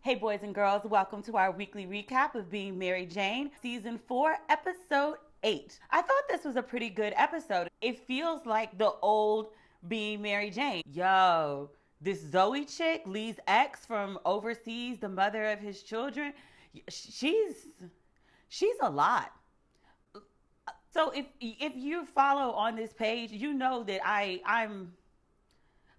Hey boys and girls, welcome to our weekly recap of Being Mary Jane, Season 4, Episode 8. I thought this was a pretty good episode. It feels like the old Being Mary Jane. Yo, this Zoe chick, Lee's ex from overseas, the mother of his children, she's a lot. So if you follow on this page, you know that I'm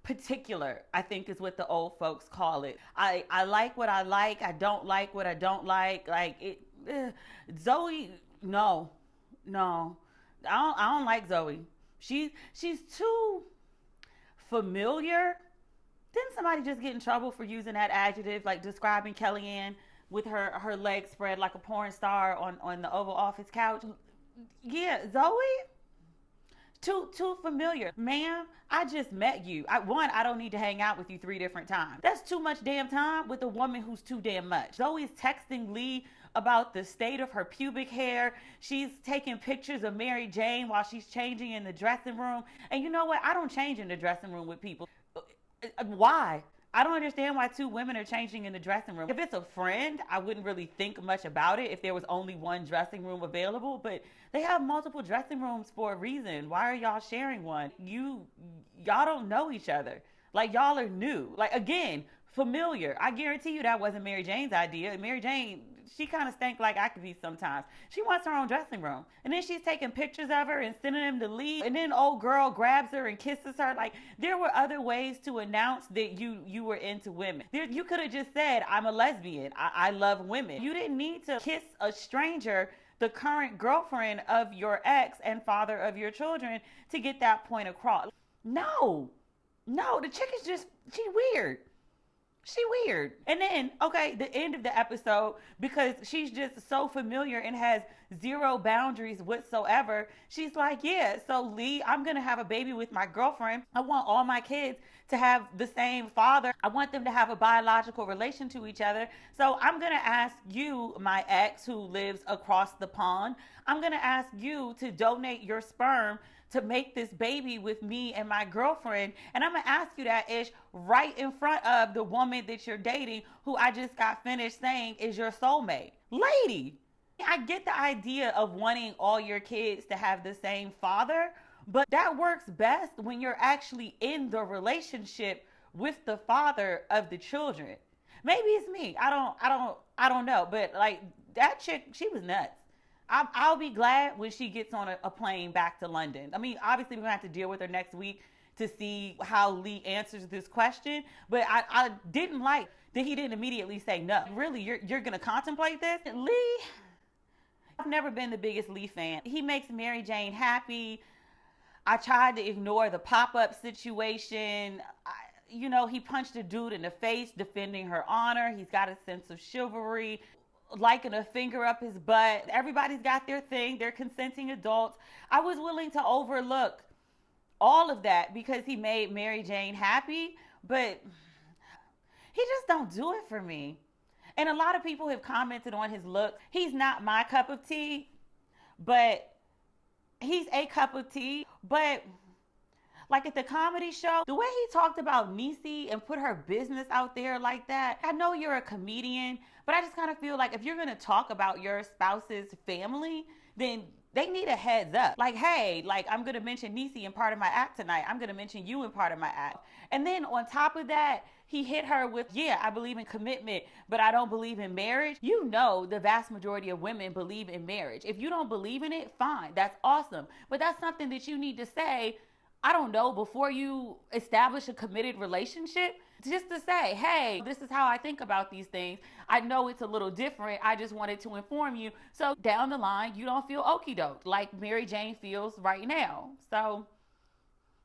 particular, I think is what the old folks call it. I like what I like. I don't like what I don't like. Like it, Zoe, no, no, I don't like Zoe. She's too familiar. Didn't somebody just get in trouble for using that adjective, like describing Kellyanne with her legs spread like a porn star on the Oval Office couch? Yeah, Zoe, too familiar. Ma'am, I just met you. I don't need to hang out with you 3 different times. That's too much damn time with a woman who's too damn much. Zoe's texting Lee about the state of her pubic hair. She's taking pictures of Mary Jane while she's changing in the dressing room. And you know what? I don't change in the dressing room with people. Why? I don't understand why 2 women are changing in the dressing room. If it's a friend, I wouldn't really think much about it if there was only one dressing room available, but they have multiple dressing rooms for a reason. Why are y'all sharing one? Y'all don't know each other. Like, y'all are new. Like, again, familiar. I guarantee you that wasn't Mary Jane's idea. Mary Jane, she kind of stank like Activist sometimes. She wants her own dressing room. And then she's taking pictures of her and sending them to Lee. And then old girl grabs her and kisses her. Like, there were other ways to announce that you were into women. You could have just said, I'm a lesbian. I love women. You didn't need to kiss a stranger, the current girlfriend of your ex and father of your children, to get that point across. No, the chick is just, she weird. She weird. And then, okay, the end of the episode, because she's just so familiar and has 0 boundaries whatsoever, she's like, yeah, so Lee, I'm going to have a baby with my girlfriend. I want all my kids to have the same father. I want them to have a biological relation to each other. So I'm going to ask you, my ex who lives across the pond, I'm going to ask you to donate your sperm to make this baby with me and my girlfriend. And I'm gonna ask you that, Ish, right in front of the woman that you're dating, who I just got finished saying is your soulmate. Lady, I get the idea of wanting all your kids to have the same father, but that works best when you're actually in the relationship with the father of the children. Maybe it's me. I don't know. But like, that chick, she was nuts. I'll be glad when she gets on a plane back to London. I mean, obviously, we're going to have to deal with her next week to see how Lee answers this question. But I didn't like that he didn't immediately say no. Really, you're going to contemplate this? Lee, I've never been the biggest Lee fan. He makes Mary Jane happy. I tried to ignore the pop-up situation. He punched a dude in the face defending her honor. He's got a sense of chivalry. Liking a finger up his butt. Everybody's got their thing. They're consenting adults. I was willing to overlook all of that because he made Mary Jane happy, but he just don't do it for me. And a lot of people have commented on his look. He's not my cup of tea, but he's a cup of tea. But like at the comedy show, the way he talked about Niecy and put her business out there like that, I know you're a comedian, but I just kind of feel like if you're going to talk about your spouse's family, then they need a heads up. Like, hey, like I'm going to mention Niecy in part of my act tonight. I'm going to mention you in part of my act. And then on top of that, he hit her with, yeah, I believe in commitment, but I don't believe in marriage. You know, the vast majority of women believe in marriage. If you don't believe in it, fine. That's awesome. But that's something that you need to say, I don't know, before you establish a committed relationship, just to say, hey, this is how I think about these things. I know it's a little different. I just wanted to inform you. So down the line, you don't feel okie doke like Mary Jane feels right now. So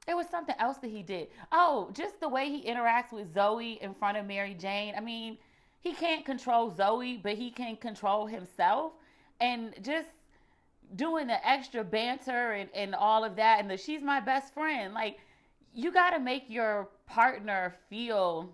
it was something else that he did. Oh, just the way he interacts with Zoe in front of Mary Jane. I mean, he can't control Zoe, but he can control himself. And just doing the extra banter and all of that, and she's my best friend. Like, you got to make your partner feel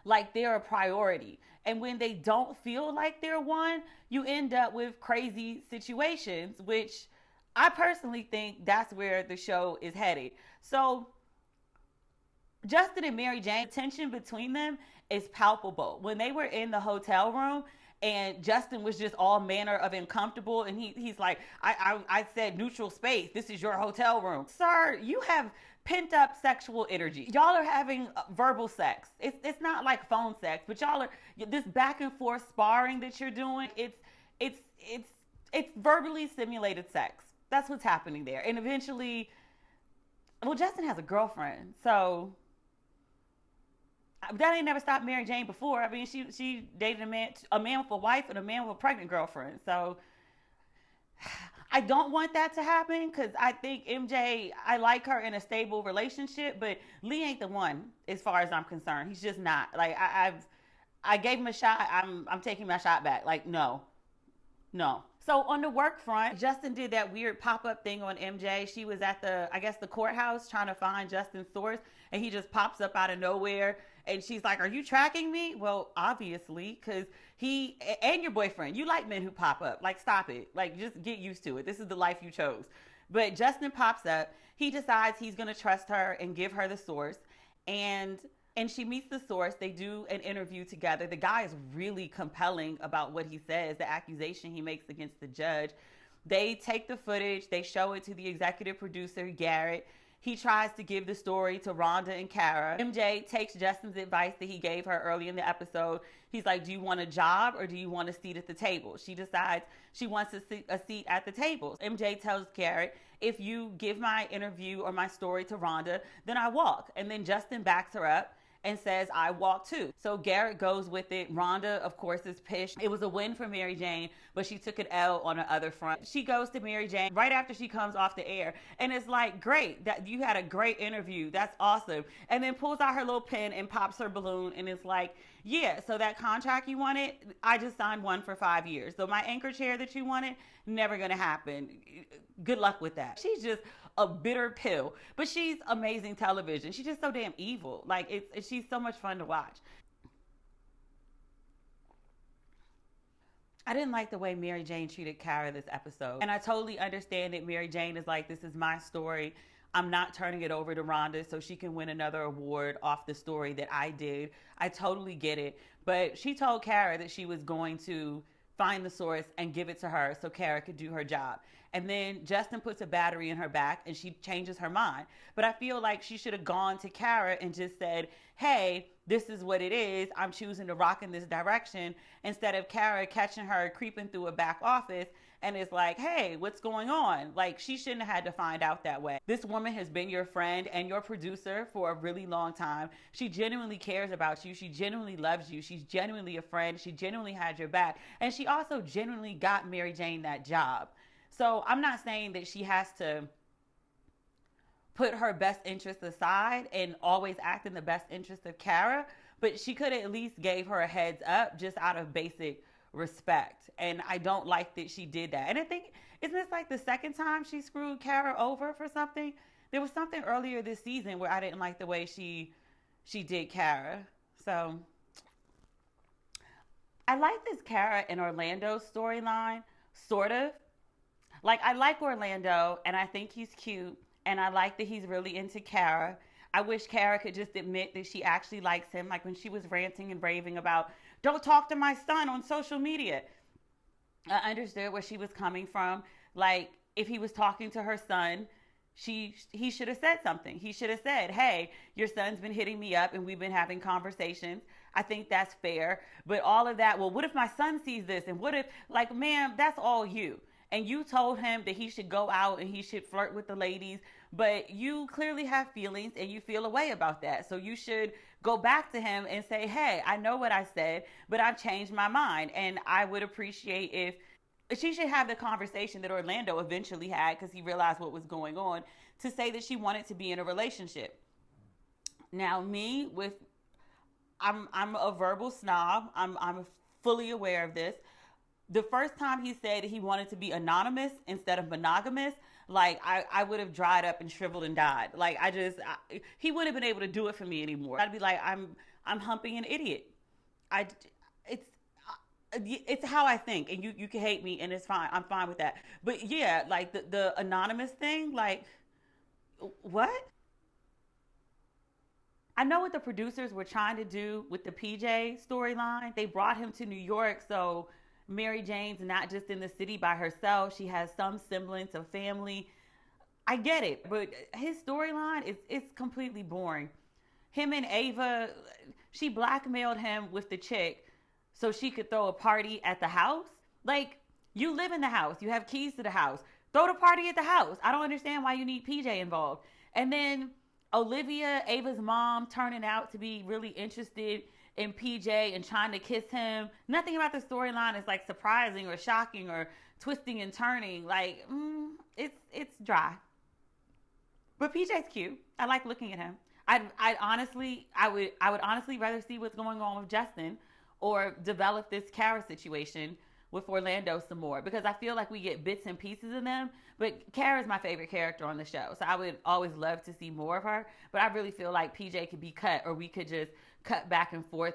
like they're a priority. And when they don't feel like they're one, you end up with crazy situations, which I personally think that's where the show is headed. So Justin and Mary Jane, the tension between them is palpable. When they were in the hotel room and Justin was just all manner of uncomfortable, and he's like, I said neutral space. This is your hotel room. Sir, you have pent up sexual energy. Y'all are having verbal sex. It's not like phone sex, but y'all are, this back and forth sparring that you're doing. It's verbally simulated sex. That's what's happening there. And eventually, well, Justin has a girlfriend, so that ain't never stopped Mary Jane before. I mean, she dated a man with a wife and a man with a pregnant girlfriend. So I don't want that to happen, because I think MJ, I like her in a stable relationship, but Lee ain't the one as far as I'm concerned. He's just not. Like I gave him a shot. I'm taking my shot back. Like, no. So on the work front, Justin did that weird pop-up thing on MJ. She was at the courthouse trying to find Justin's source, and he just pops up out of nowhere. And she's like, are you tracking me? Well, obviously, because he and your boyfriend, you like men who pop up. Like, stop it. Like, just get used to it. This is the life you chose. But Justin pops up. He decides he's going to trust her and give her the source. And she meets the source. They do an interview together. The guy is really compelling about what he says, the accusation he makes against the judge. They take the footage. They show it to the executive producer, Garrett. He tries to give the story to Rhonda and Cara. MJ takes Justin's advice that he gave her early in the episode. He's like, do you want a job or do you want a seat at the table? She decides she wants a seat at the table. MJ tells Garrett, if you give my interview or my story to Rhonda, then I walk. And then Justin backs her up and says, I walk too. So Garrett goes with it. Rhonda, of course, is pissed. It was a win for Mary Jane, but she took an L on the other front. She goes to Mary Jane right after she comes off the air. And it's like, great, that you had a great interview. That's awesome. And then pulls out her little pen and pops her balloon. And it's like, yeah, so that contract you wanted, I just signed one for 5 years. So my anchor chair that you wanted, never gonna happen. Good luck with that. She's just a bitter pill, but she's amazing television. She's just so damn evil. Like, she's so much fun to watch. I didn't like the way Mary Jane treated Cara this episode. And I totally understand that Mary Jane is like, this is my story. I'm not turning it over to Rhonda so she can win another award off the story that I did. I totally get it. But she told Cara that she was going to find the source and give it to her so Cara could do her job. And then Justin puts a battery in her back and she changes her mind. But I feel like she should have gone to Cara and just said, hey, this is what it is. I'm choosing to rock in this direction, instead of Cara catching her creeping through a back office and is like, hey, what's going on? Like, she shouldn't have had to find out that way. This woman has been your friend and your producer for a really long time. She genuinely cares about you. She genuinely loves you. She's genuinely a friend. She genuinely had your back. And she also genuinely got Mary Jane that job. So I'm not saying that she has to put her best interests aside and always act in the best interest of Cara, but she could have at least gave her a heads up just out of basic respect. And I don't like that she did that. And I think, isn't this like the second time she screwed Cara over for something? There was something earlier this season where I didn't like the way she did Cara. So I like this Cara and Orlando storyline, sort of. Like, I like Orlando, and I think he's cute, and I like that he's really into Cara. I wish Cara could just admit that she actually likes him, like when she was ranting and raving about, don't talk to my son on social media. I understood where she was coming from. Like, if he was talking to her son, he should have said something. He should have said, hey, your son's been hitting me up, and we've been having conversations. I think that's fair. But all of that, well, what if my son sees this? And what if, like, ma'am, that's all you. And you told him that he should go out and he should flirt with the ladies, but you clearly have feelings and you feel a way about that. So you should go back to him and say, hey, I know what I said, but I've changed my mind. And I would appreciate if she should have the conversation that Orlando eventually had, because he realized what was going on, to say that she wanted to be in a relationship. Now, I'm a verbal snob. I'm fully aware of this. The first time he said he wanted to be anonymous instead of monogamous, like, I would have dried up and shriveled and died. Like, he wouldn't have been able to do it for me anymore. I'd be like, I'm humping an idiot. It's how I think, and you can hate me and it's fine. I'm fine with that. But yeah, like the anonymous thing, like, what? I know what the producers were trying to do with the PJ storyline. They brought him to New York, so Mary Jane's not just in the city by herself. She has some semblance of family. I get it, but his storyline is completely boring. Him and Ava, she blackmailed him with the chick so she could throw a party at the house. Like, you live in the house, you have keys to the house. Throw the party at the house. I don't understand why you need PJ involved. And then Olivia, Ava's mom, turning out to be really interested in PJ and trying to kiss him. Nothing about the storyline is like surprising or shocking or twisting and turning. Like, it's dry. But PJ's cute. I like looking at him. I would honestly rather see what's going on with Justin or develop this Cara situation with Orlando some more, because I feel like we get bits and pieces of them. But Cara's my favorite character on the show, so I would always love to see more of her. But I really feel like PJ could be cut, or we could just cut back and forth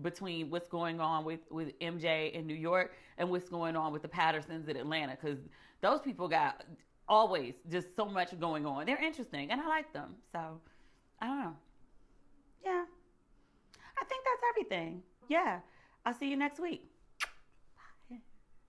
between what's going on with MJ in New York and what's going on with the Pattersons in Atlanta, because those people got always just so much going on. They're interesting, and I like them. So, I don't know. Yeah. I think that's everything. Yeah. I'll see you next week.